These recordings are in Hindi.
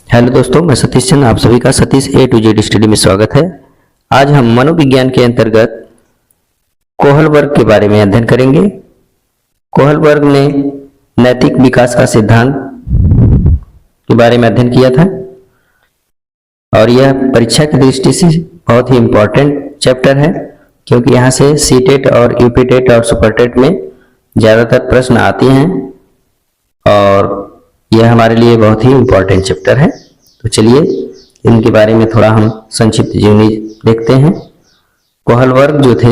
हेलो दोस्तों, मैं सतीश चंद, आप सभी का सतीश ए टू जेड स्टडी में स्वागत है। आज हम मनोविज्ञान के अंतर्गत कोहल वर्ग के बारे में अध्ययन करेंगे। कोहल वर्ग ने नैतिक विकास का सिद्धांत के बारे में अध्ययन किया था और यह परीक्षा की दृष्टि से बहुत ही इम्पोर्टेंट चैप्टर है, क्योंकि यहाँ से सीटेट और यूपीटेट और सुपरटेट में ज़्यादातर प्रश्न आते हैं और यह हमारे लिए बहुत ही इम्पोर्टेंट चैप्टर है। तो चलिए इनके बारे में थोड़ा हम संक्षिप्त जीवनी देखते हैं। कोहल वर्ग जो थे,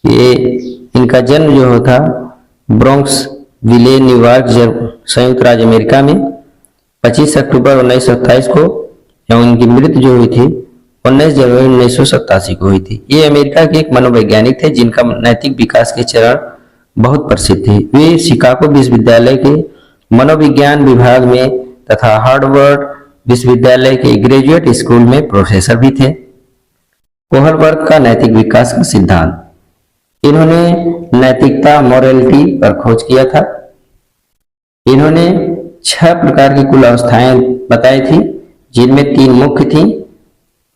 ये इनका जन्म जो था ब्रोंक्स विले, न्यूयॉर्क, संयुक्त राज्य अमेरिका में 25 अक्टूबर 1927 को एवं इनकी मृत्यु जो हुई थी 19 जनवरी 1987 को हुई थी। ये अमेरिका के एक मनोवैज्ञानिक थे जिनका नैतिक विकास के चरण बहुत प्रसिद्ध थे। वे शिकागो विश्वविद्यालय के मनोविज्ञान विभाग में तथा हार्वर्ड विश्वविद्यालय के ग्रेजुएट स्कूल में प्रोफेसर भी थे। कोहल वर्ग का नैतिक विकास का सिद्धांत, इन्होंने नैतिकता मोरालिटी पर खोज किया था। इन्होंने 6 प्रकार की कुल अवस्थाएं बताई थी, जिनमें 3 मुख्य थी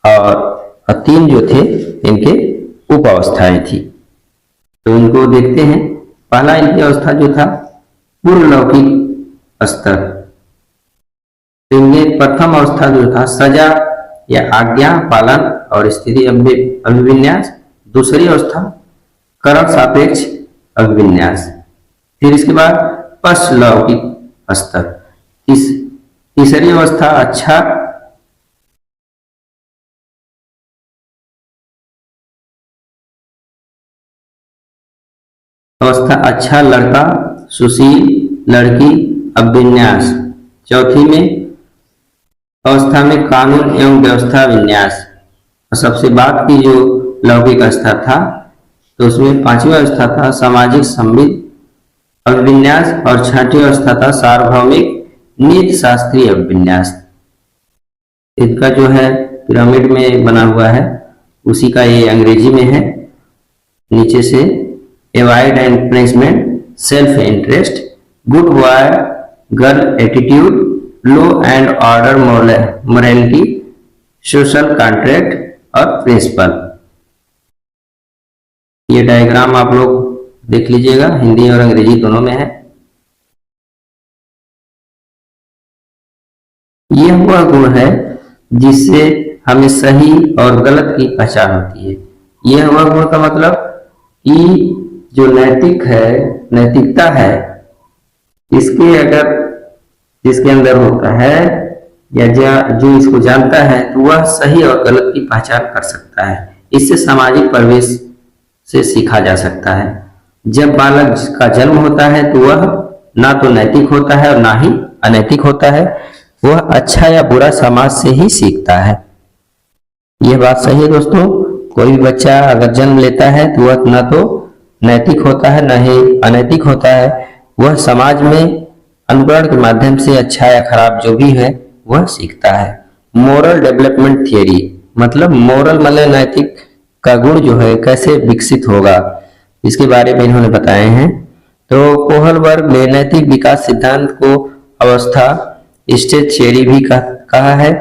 और 3 जो थे इनके उप अवस्थाएं थी। तो इनको देखते हैं। पहला इनकी अवस्था जो था पूर्व लौकिक स्तर। इनमें प्रथम अवस्था जो था सजा या आज्ञा पालन और स्थिति अभिविन्यास। दूसरी अवस्था करण सापेक्ष अभिविन्यास। फिर इसके बाद पश्च लौकिक स्तर। तीसरी अवस्था अच्छा लड़का, सुशील लड़की अभिविन्यास। चौथी में अवस्था में कानून एवं व्यवस्था विन्यास। और सबसे बाद की जो लौकिक अवस्था था, तो उसमें 5वीं अवस्था था सामाजिक संविद अभिविन्यास और 6ठी अवस्था था सार्वभौमिक नीति शास्त्रीय अभिविन्यास। इनका जो है पिरामिड में बना हुआ है, उसी का ये अंग्रेजी में है। नीचे से avoid and punishment, self interest, good boy girl attitude, low and order morality, social contract और प्रिंसिपल। ये डायग्राम आप लोग देख लीजिएगा, हिंदी और अंग्रेजी दोनों में है। यह वह गुण है जिससे हमें सही और गलत की पहचान होती है। यह वह गुण का मतलब कि जो नैतिक है, नैतिकता है, इसके अंदर होता है या जो इसको जानता है, तो वह सही और गलत की पहचान कर सकता है। इससे सामाजिक परिवेश से सीखा जा सकता है। जब बालक का जन्म होता है तो वह ना तो नैतिक होता है और ना ही अनैतिक होता है। वह अच्छा या बुरा समाज से ही सीखता है। यह बात सही है दोस्तों। कोई भी बच्चा अगर जन्म लेता है तो वह ना तो नैतिक होता है, न ही अनैतिक होता है। वह समाज में अनुकरण के माध्यम से अच्छा या खराब जो भी है वह सीखता है। मोरल डेवलपमेंट थियरी मतलब मोरल मतलब नैतिक का गुण जो है कैसे विकसित होगा, इसके बारे में इन्होंने बताए हैं। तो कोहल वर्ग ने नैतिक विकास सिद्धांत को अवस्था स्टेज थियरी भी कहा है।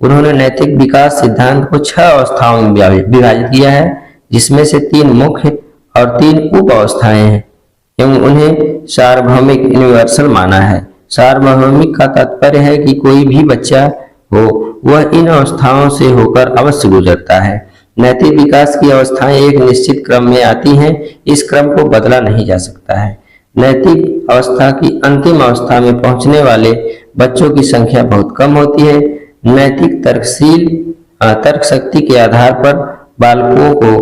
उन्होंने नैतिक विकास सिद्धांत को 6 अवस्थाओं में विभाजित किया है, जिसमें से 3 मुख्य और 3 उप अवस्थाएं हैं एवं उन्हें सार्वभौमिक यूनिवर्सल माना है। सार्वभौमिक का तात्पर्य है कि कोई भी बच्चा हो वह इन अवस्थाओं से होकर अवश्य गुजरता है। नैतिक विकास की अवस्थाएं एक निश्चित क्रम में आती हैं, इस क्रम को बदला नहीं जा सकता है। नैतिक अवस्था की अंतिम अवस्था में पहुंचने वाले बच्चों की संख्या बहुत कम होती है। नैतिक तर्क शक्ति के आधार पर बालकों को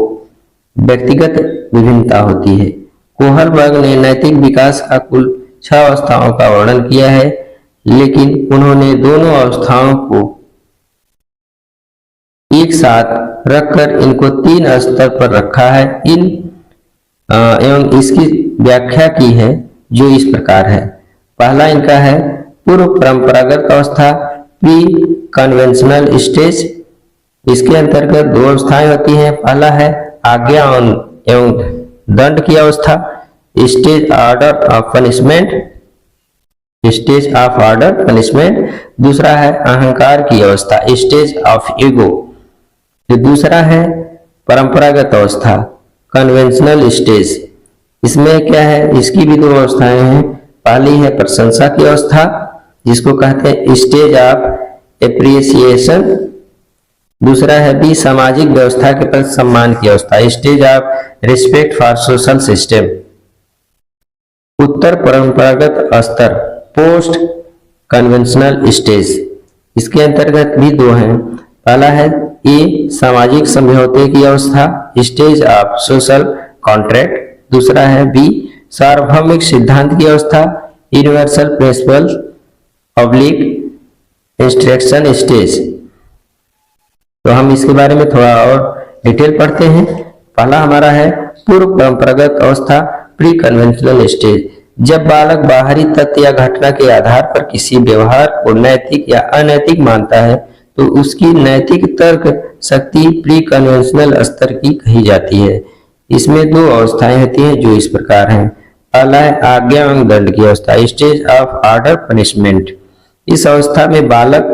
व्यक्तिगत विभिन्नता होती है। कोहल वर्ग ने नैतिक विकास का कुल 6 अवस्थाओं का वर्णन किया है, लेकिन उन्होंने दोनों अवस्थाओं को एक साथ रखकर इनको 3 स्तर पर रखा है। एवं इसकी व्याख्या की है जो इस प्रकार है। पहला इनका है पूर्व परंपरागत अवस्था, प्री कन्वेंशनल स्टेज। इसके अंतर्गत 2 अवस्थाएं होती हैं। पहला है आज्ञा एवं दंड की अवस्था, stage order of punishment. Stage of order punishment. दूसरा है अहंकार की अवस्था, स्टेज ऑफ ईगो। जो दूसरा है परंपरागत अवस्था, कन्वेंशनल स्टेज। इसमें क्या है, इसकी भी दो अवस्थाएं हैं। पहली है प्रशंसा की अवस्था, जिसको कहते हैं स्टेज ऑफ एप्रिसिएशन। दूसरा है भी सामाजिक व्यवस्था के प्रति सम्मान की अवस्था, stage of respect for social system. उत्तर परंपरागत स्तर, पोस्ट कन्वेंशनल स्टेज। इसके अंतर्गत भी दो हैं। पहला है ए सामाजिक समझौते की अवस्था, स्टेज ऑफ सोशल कॉन्ट्रैक्ट। दूसरा है बी सार्वभौमिक सिद्धांत की अवस्था, universal principle public instruction stage. तो हम इसके बारे में थोड़ा और डिटेल पढ़ते हैं। पहला हमारा है पूर्व परंपरागत अवस्था, प्री कन्वेंशनल स्टेज। जब बालक बाहरी तथ्य या घटना के आधार पर किसी व्यवहार को नैतिक या अनैतिक मानता है तो उसकी नैतिक तर्क शक्ति प्री कन्वेंशनल स्तर की कही जाती है। इसमें दो अवस्थाएं होती हैं जो इस प्रकार हैं। पहला है आज्ञा एवं दंड की अवस्था, स्टेज ऑफ ऑर्डर पनिशमेंट। इस अवस्था में बालक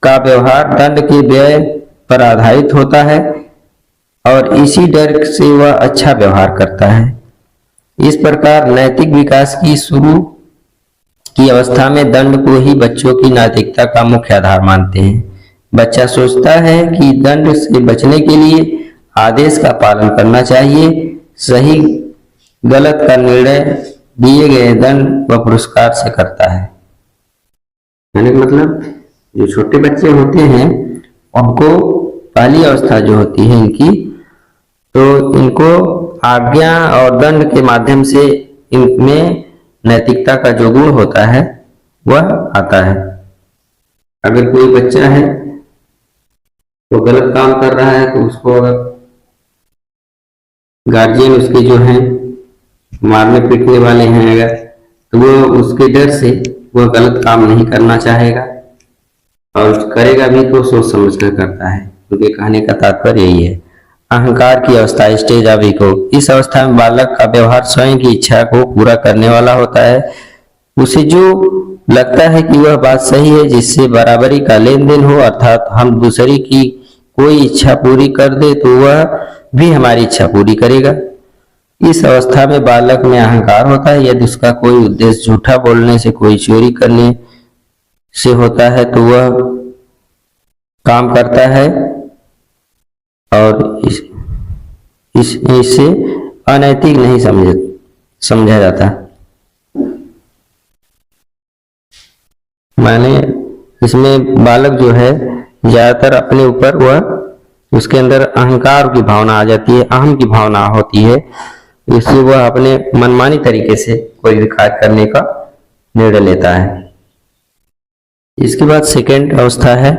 का व्यवहार दंड के व्यय पर आधारित होता है और इसी डर से वह अच्छा व्यवहार करता है। इस प्रकार नैतिक विकास की शुरू की अवस्था में दंड को ही बच्चों की नैतिकता का मुख्य आधार मानते हैं। बच्चा सोचता है कि दंड से बचने के लिए आदेश का पालन करना चाहिए। सही गलत का निर्णय दिए गए दंड व पुरस्कार से करता है। यानी मतलब जो छोटे बच्चे होते हैं उनको पहली अवस्था जो होती है इनकी, तो इनको आज्ञा और दंड के माध्यम से इनमें नैतिकता का जो गुण होता है वह आता है। अगर कोई बच्चा है वो गलत काम कर रहा है तो उसको अगर गार्जियन उसके जो हैं मारने पीटने वाले हैं अगर, तो वो उसके डर से वह गलत काम नहीं करना चाहेगा और करेगा भी तो सोच समझ कर करता है। क्योंकि कहने का तात्पर्य यही है। अहंकार की अवस्था, स्टेज ऑफ ईगो। इस अवस्था में बालक का व्यवहार स्वयं की इच्छा को पूरा करने वाला होता है। उसे जो लगता है कि वह बात सही है जिससे बराबरी का लेन देन हो, अर्थात हम दूसरे की कोई इच्छा पूरी कर दे तो वह भी हमारी इच्छा पूरी करेगा। इस अवस्था में बालक में अहंकार होता है। यदि उसका कोई उद्देश्य झूठा बोलने से, कोई चोरी करने से होता है तो वह काम करता है और इसे अनैतिक नहीं समझा जाता। माने इसमें बालक जो है ज्यादातर अपने ऊपर वह उसके अंदर अहंकार की भावना आ जाती है, अहम की भावना होती है। इससे वह अपने मनमानी तरीके से कोई भी कार्य करने का निर्णय लेता है। इसके बाद सेकेंड अवस्था है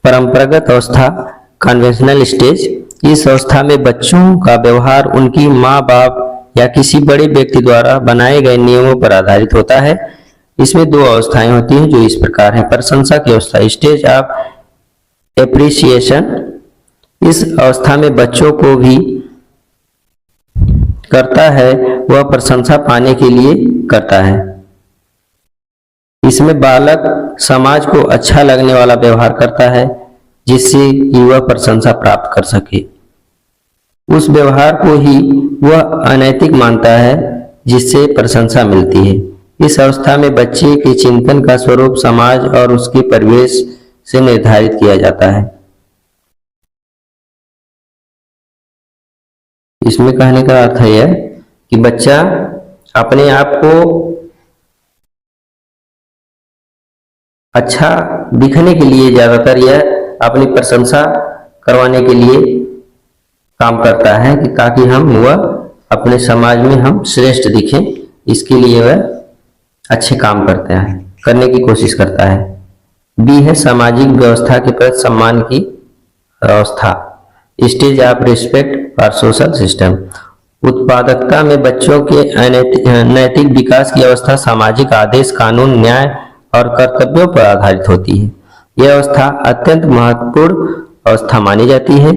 परंपरागत अवस्था, कन्वेंशनल स्टेज। इस अवस्था में बच्चों का व्यवहार उनकी माँ बाप या किसी बड़े व्यक्ति द्वारा बनाए गए नियमों पर आधारित होता है। इसमें दो अवस्थाएं होती हैं जो इस प्रकार हैं। प्रशंसा की अवस्था, स्टेज ऑफ एप्रिसिएशन। इस अवस्था में बच्चों को भी करता है वह प्रशंसा पाने के लिए करता है। इसमें बालक समाज को अच्छा लगने वाला व्यवहार करता है जिससे कि वह प्रशंसा प्राप्त कर सके। उस व्यवहार को ही वह अनैतिक मानता है जिससे प्रशंसा मिलती है। इस अवस्था में बच्चे के चिंतन का स्वरूप समाज और उसके परिवेश से निर्धारित किया जाता है। इसमें कहने का अर्थ है कि बच्चा अपने आप को अच्छा दिखने के लिए ज्यादातर यह अपनी प्रशंसा करवाने के लिए काम करता है कि ताकि वह अपने समाज में हम श्रेष्ठ दिखें। इसके लिए वह अच्छे काम करने की कोशिश करता है। बी है सामाजिक व्यवस्था के प्रति सम्मान की अवस्था, stage of respect for social system. उत्पादकता में बच्चों के नैतिक विकास की अवस्था सामाजिक आदेश, कानून, न्याय और कर्तव्यों पर आधारित होती है। यह अवस्था अत्यंत महत्वपूर्ण अवस्था मानी जाती है।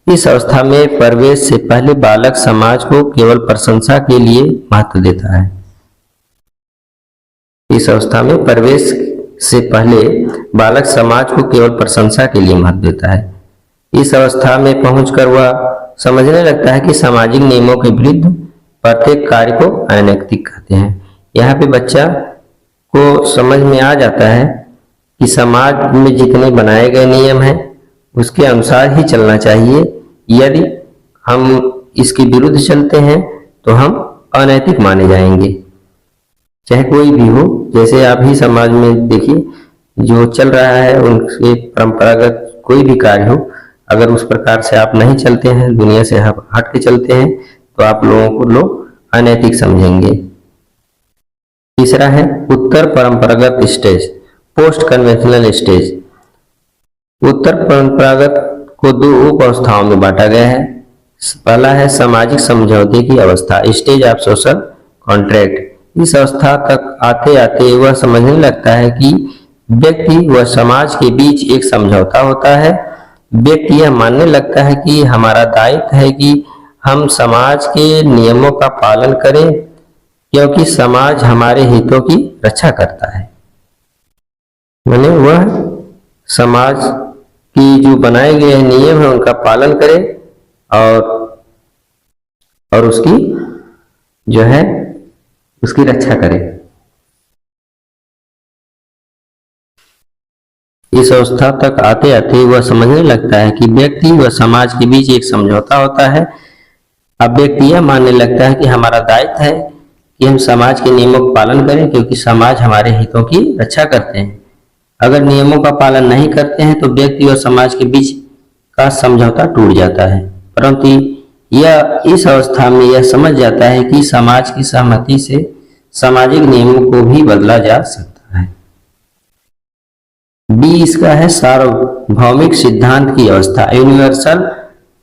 इस अवस्था में प्रवेश से पहले बालक समाज को केवल प्रशंसा के लिए महत्व देता है। इस अवस्था में प्रवेश से पहले बालक समाज को केवल प्रशंसा के लिए महत्व देता है। इस अवस्था में पहुंचकर वह समझने लगता है कि सामाजिक नियमों के विरुद्ध प्रत्येक कार्य को अनैतिक कहते हैं। यहाँ पे बच्चा को समझ में आ जाता है कि समाज में जितने बनाए गए नियम हैं उसके अनुसार ही चलना चाहिए। यदि हम इसके विरुद्ध चलते हैं तो हम अनैतिक माने जाएंगे, चाहे कोई भी हो। जैसे आप ही समाज में देखिए, जो चल रहा है उनके परंपरागत कोई भी कार्य हो, अगर उस प्रकार से आप नहीं चलते हैं, दुनिया से हट के चलते हैं, तो आप लोगों को लोग अनैतिक समझेंगे। तीसरा है उत्तर परंपरागत स्टेज, पोस्ट कन्वेंशनल स्टेज। उत्तर परंपरागत को दो उप अवस्थाओं में बांटा गया है। पहला है सामाजिक समझौते की अवस्था, स्टेज ऑफ सोशल कॉन्ट्रैक्ट। इस अवस्था तक आते आते वह समझने लगता है कि व्यक्ति व समाज के बीच एक समझौता होता है। व्यक्ति यह मानने लगता है कि हमारा दायित्व है कि हम समाज के नियमों का पालन करें, क्योंकि समाज हमारे हितों की रक्षा करता है। माने वह समाज की जो बनाए गए नियम है उनका पालन करे और उसकी जो है उसकी रक्षा करे। इस अवस्था तक आते आते वह समझने लगता है कि व्यक्ति व समाज के बीच एक समझौता होता है। अब व्यक्ति यह मानने लगता है कि हमारा दायित्व है कि हम समाज के नियमों का पालन करें, क्योंकि समाज हमारे हितों की रक्षा करते हैं। अगर नियमों का पालन नहीं करते हैं तो व्यक्ति और समाज के बीच का समझौता टूट जाता है। परंतु यह इस अवस्था में यह समझ जाता है कि समाज की सहमति से सामाजिक नियमों को भी बदला जा सकता है। बी इसका है सार्वभौमिक सिद्धांत की अवस्था, यूनिवर्सल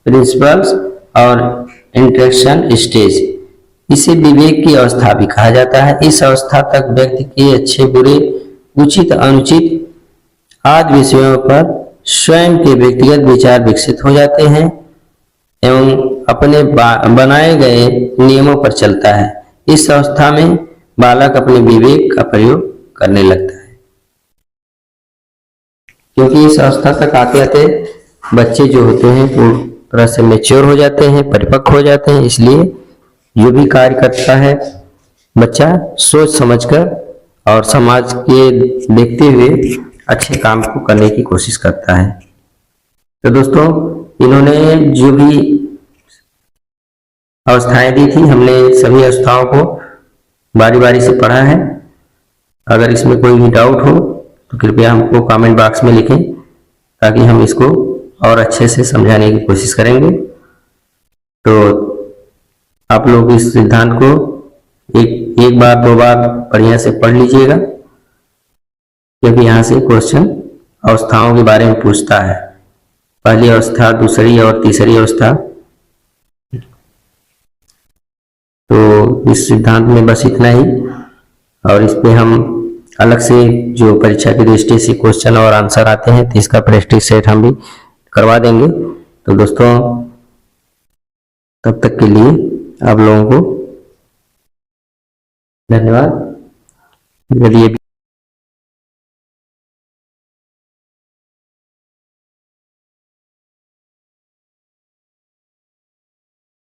प्रिंसिपल्स और इंटरेक्शन स्टेज। इसे विवेक की अवस्था भी कहा जाता है। इस अवस्था तक व्यक्ति के अच्छे बुरे, उचित अनुचित आदि विषयों पर स्वयं के व्यक्तिगत विचार विकसित हो जाते हैं एवं अपने बनाए गए नियमों पर चलता है। इस अवस्था में बालक अपने विवेक का प्रयोग करने लगता है, क्योंकि इस अवस्था तक आते आते बच्चे जो होते हैं वो तरह से मैच्योर हो जाते हैं, परिपक्व हो जाते हैं। इसलिए जो भी कार्य करता है बच्चा सोच समझकर और समाज के देखते हुए अच्छे काम को करने की कोशिश करता है। तो दोस्तों, इन्होंने जो भी अवस्थाएं दी थी, हमने सभी अवस्थाओं को बारी बारी से पढ़ा है। अगर इसमें कोई भी डाउट हो तो कृपया हमको कमेंट बॉक्स में लिखें, ताकि हम इसको और अच्छे से समझाने की कोशिश करेंगे। तो आप लोग इस सिद्धांत को एक बार दो बार बढ़िया से पढ़ लीजिएगा, क्योंकि यहाँ से क्वेश्चन अवस्थाओं के बारे में पूछता है, पहली अवस्था, दूसरी और तीसरी अवस्था। तो इस सिद्धांत में बस इतना ही, और इस पे हम अलग से जो परीक्षा की दृष्टि से क्वेश्चन और आंसर आते हैं तो इसका प्रैक्टिस सेट हम भी करवा देंगे। तो दोस्तों, तब तक के लिए आप लोगों को धन्यवाद। यदि